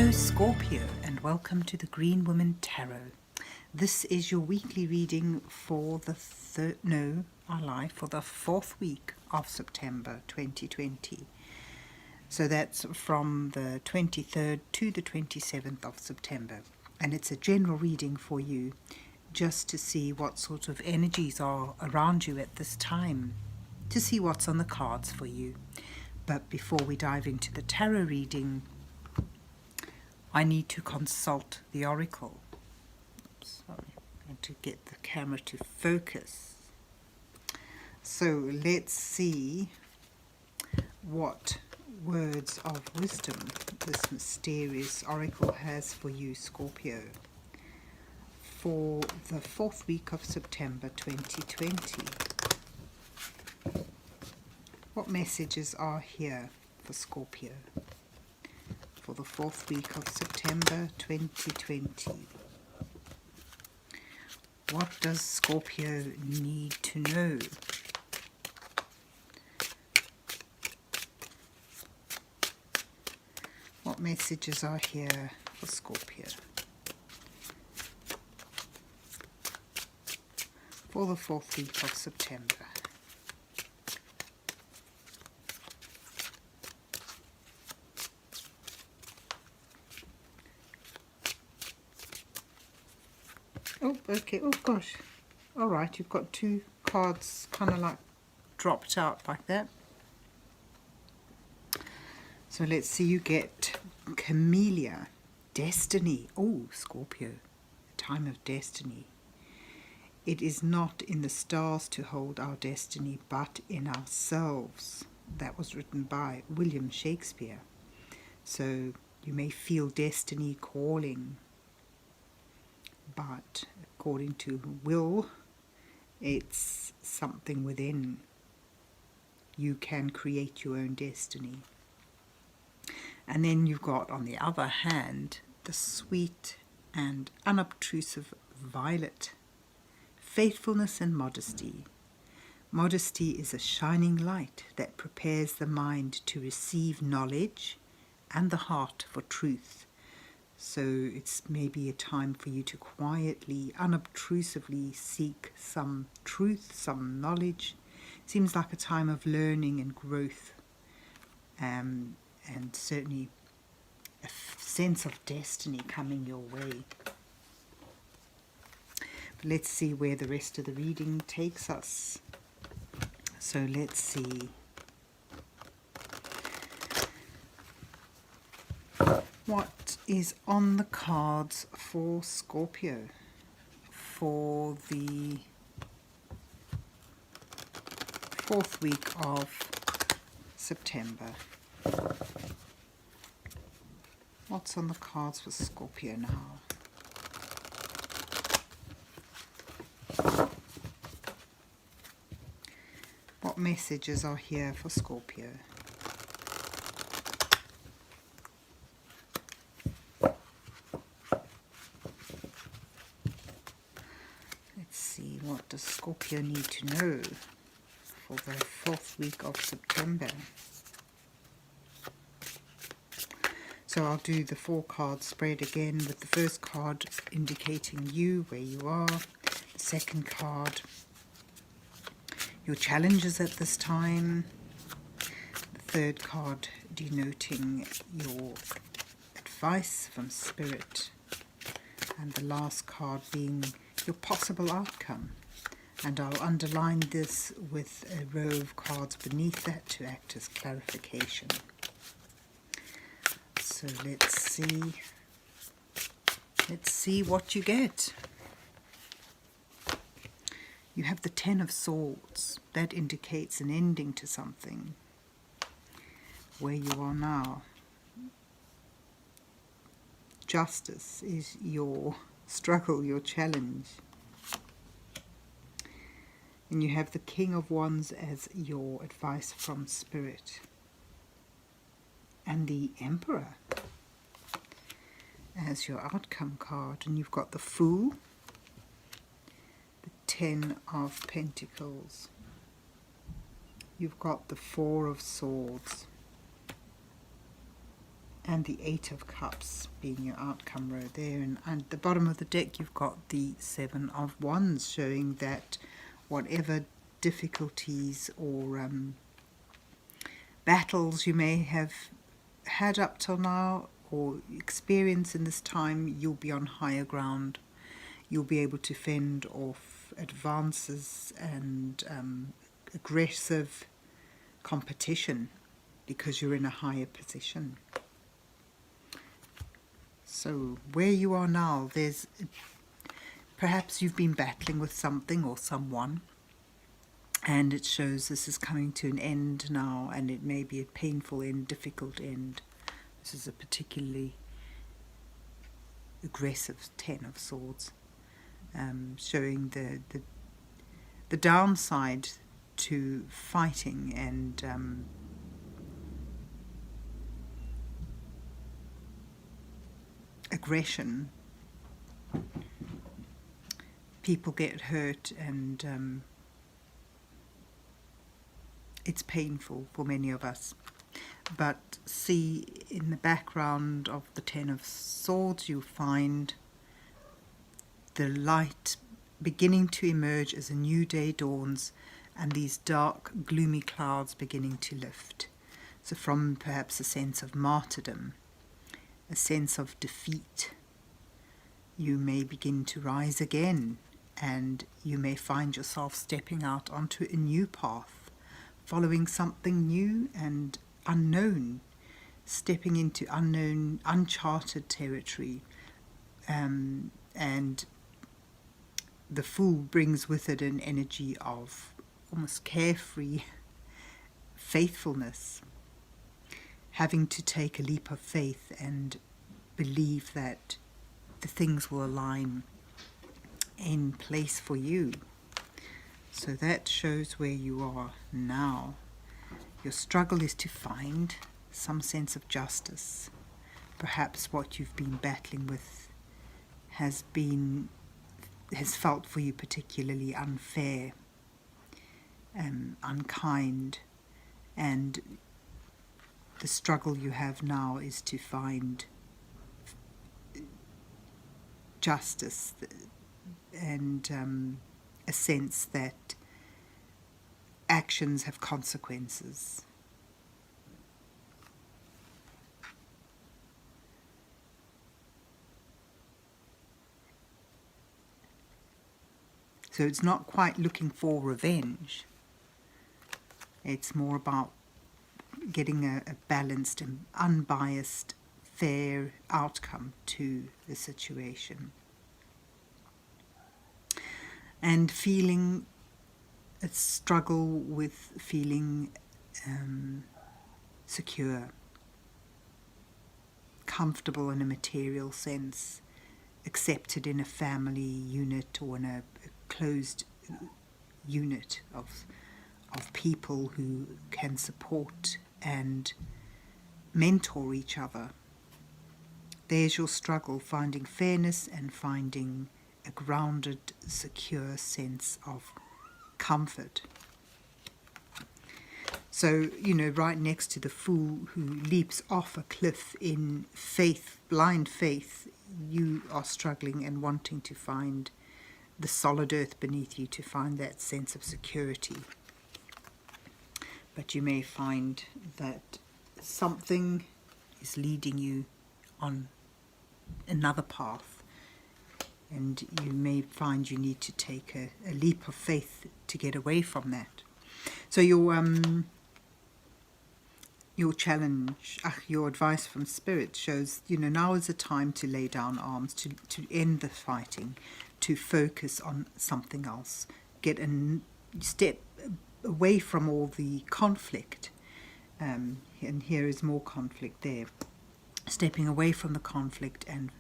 Hello Scorpio, and welcome to the Green Woman Tarot. This is your weekly reading for the for the 4th week of September 2020. So that's from the 23rd to the 27th of September. And it's a general reading for you, just to see what sort of energies are around you at this time, to see what's on the cards for you. But before we dive into the tarot reading, I need to consult the oracle. Sorry, I need to get the camera to focus. So let's see what words of wisdom this mysterious oracle has for you, Scorpio, for the 4th week of September 2020. What messages are here for Scorpio for the 4th week of September 2020? What does Scorpio need to know? What messages are here for Scorpio for the 4th week of September? Oh, okay. Oh, gosh. All right, you've got two cards kind of like dropped out like that. So let's see, you get Camellia, Destiny. Oh, Scorpio, a time of destiny. It is not in the stars to hold our destiny, but in ourselves. That was written by William Shakespeare. So you may feel destiny calling, but according to Will, it's something within. You can create your own destiny. And then you've got, on the other hand, the sweet and unobtrusive Violet, faithfulness and modesty. Modesty is a shining light that prepares the mind to receive knowledge and the heart for truth. So it's maybe a time for you to quietly, unobtrusively seek some truth, some knowledge. Seems like a time of learning and growth, and certainly a sense of destiny coming your way. But let's see where the rest of the reading takes us. So let's see. What is on the cards for Scorpio for the 4th week of September? What's on the cards for Scorpio now? What messages are here for Scorpio? What does Scorpio need to know for the 4th week of September? So I'll do the 4-card spread again, with the first card indicating you, where you are. The second card, your challenges at this time. The third card denoting your advice from Spirit. And the last card being your possible outcome. And I'll underline this with a row of cards beneath that to act as clarification. So let's see what you get. You have the 10 of Swords. That indicates an ending to something. Where you are now. Justice is your struggle, your challenge. And you have the King of Wands as your advice from Spirit. And the Emperor as your outcome card. And you've got the Fool, the 10 of Pentacles. You've got the 4 of Swords. and the Eight of Cups being your outcome row there. And at the bottom of the deck you've got the Seven of Wands, showing that whatever difficulties or battles you may have had up till now or experience in this time, you'll be on higher ground. You'll be able to fend off advances and aggressive competition because you're in a higher position. So where you are now, perhaps you've been battling with something or someone, and it shows this is coming to an end now, and it may be a painful end, difficult end. This is a particularly aggressive Ten of Swords, showing the downside to fighting and aggression. People get hurt, and it's painful for many of us. But see, in the background of the Ten of Swords, you find the light beginning to emerge as a new day dawns, and these dark, gloomy clouds beginning to lift. So from perhaps a sense of martyrdom, a sense of defeat, you may begin to rise again, and you may find yourself stepping out onto a new path, following something new and unknown, stepping into unknown, uncharted territory. And the Fool brings with it an energy of almost carefree faithfulness, having to take a leap of faith and believe that the things will align in place for you. So that shows where you are now. Your struggle is to find some sense of justice. Perhaps what you've been battling with has felt for you particularly unfair, unkind, and the struggle you have now is to find justice and a sense that actions have consequences. So it's not quite looking for revenge. It's more about getting a balanced and unbiased, fair outcome to the situation. And feeling a struggle with feeling secure, comfortable in a material sense, accepted in a family unit or in a closed unit of people who can support and mentor each other. There's your struggle, finding fairness and finding a grounded, secure sense of comfort. So, right next to the Fool who leaps off a cliff in faith, blind faith, you are struggling and wanting to find the solid earth beneath you, to find that sense of security. But you may find that something is leading you on another path, and you may find you need to take a leap of faith to get away from that. So your challenge, your advice from Spirit shows, now is the time to lay down arms, to end the fighting, to focus on something else, get a step away from all the conflict. And here is more conflict there. Stepping away from the conflict and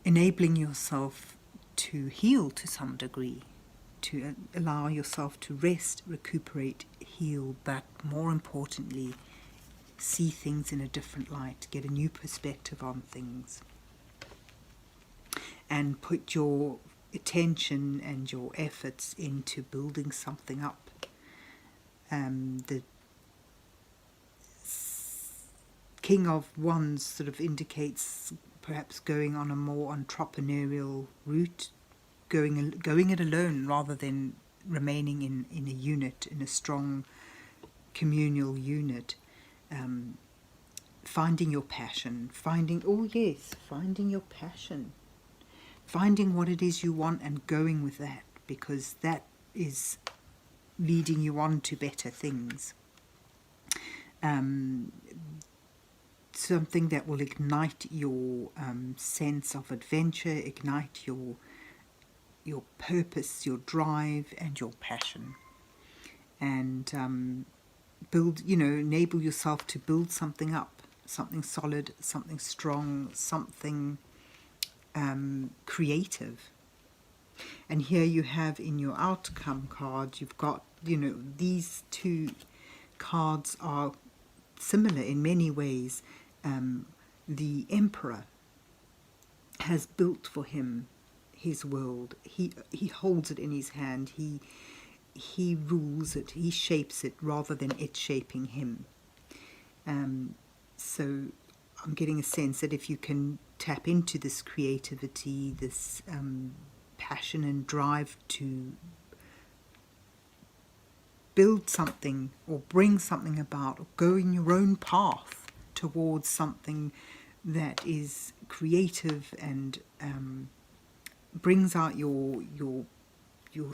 enabling yourself to heal to some degree, to allow yourself to rest, recuperate, heal, but more importantly, see things in a different light, get a new perspective on things, and put your attention and your efforts into building something up. King of Wands sort of indicates perhaps going on a more entrepreneurial route, going it alone rather than remaining in a unit, in a strong communal unit. Finding your passion, finding your passion, finding what it is you want and going with that, because that is leading you on to better things. Something that will ignite your sense of adventure, ignite your purpose, your drive and your passion, and build, enable yourself to build something up, something solid, something strong, something creative. And here you have in your outcome card, you've got, these two cards are similar in many ways. The Emperor has built for him his world. He holds it in his hand. He rules it. He shapes it rather than it shaping him. So I'm getting a sense that if you can tap into this creativity, this passion and drive to build something or bring something about, or go in your own path towards something that is creative and brings out your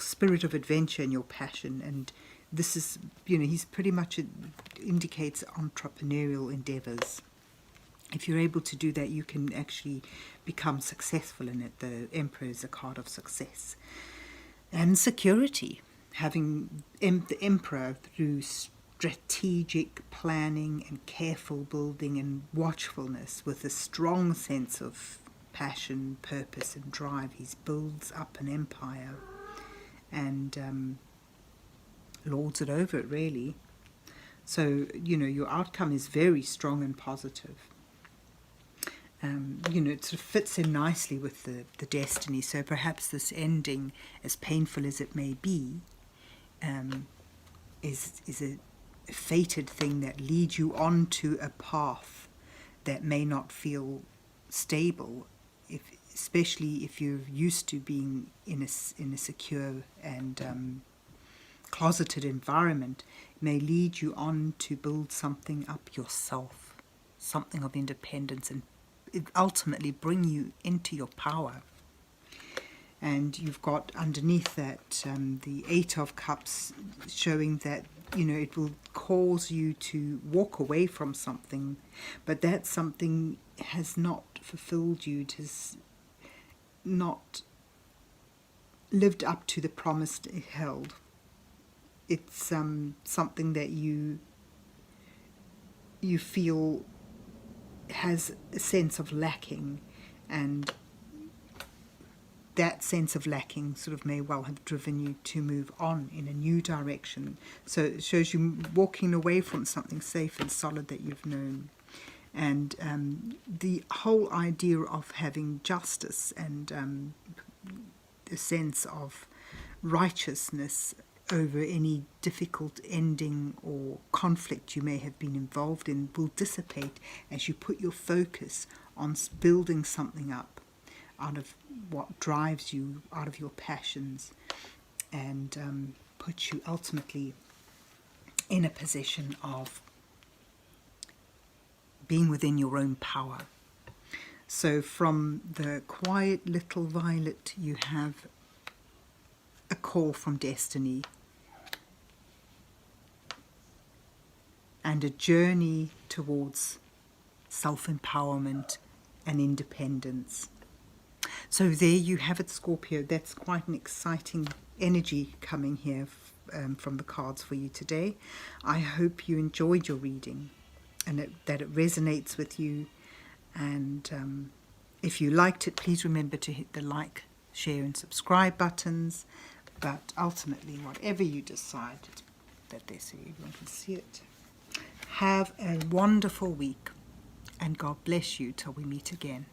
spirit of adventure and your passion. And this is, he's pretty much, it indicates entrepreneurial endeavors. If you're able to do that, you can actually become successful in it. The Emperor is a card of success and security. Having the Emperor, through strategic planning and careful building and watchfulness, with a strong sense of passion, purpose and drive, he builds up an empire and lords it over it, really. So, your outcome is very strong and positive. It sort of fits in nicely with the destiny. So perhaps this ending, as painful as it may be, is a fated thing that leads you on to a path that may not feel stable, especially if you're used to being in a secure and closeted environment. It may lead you on to build something up yourself, something of independence, and ultimately bring you into your power. And you've got underneath that the Eight of Cups, showing that it will cause you to walk away from something, but that something has not fulfilled you. It has not lived up to the promise it held. It's something that you feel has a sense of lacking, and that sense of lacking sort of may well have driven you to move on in a new direction. So it shows you walking away from something safe and solid that you've known. And the whole idea of having justice and a sense of righteousness over any difficult ending or conflict you may have been involved in will dissipate as you put your focus on building something up out of what drives you, out of your passions, and puts you ultimately in a position of being within your own power. So from the quiet little violet, you have a call from destiny and a journey towards self-empowerment and independence. So there you have it, Scorpio. That's quite an exciting energy coming here from the cards for you today. I hope you enjoyed your reading and that it resonates with you. And if you liked it, please remember to hit the like, share and subscribe buttons. But ultimately, whatever you decide, that they say, everyone can see it. Have a wonderful week, and God bless you till we meet again.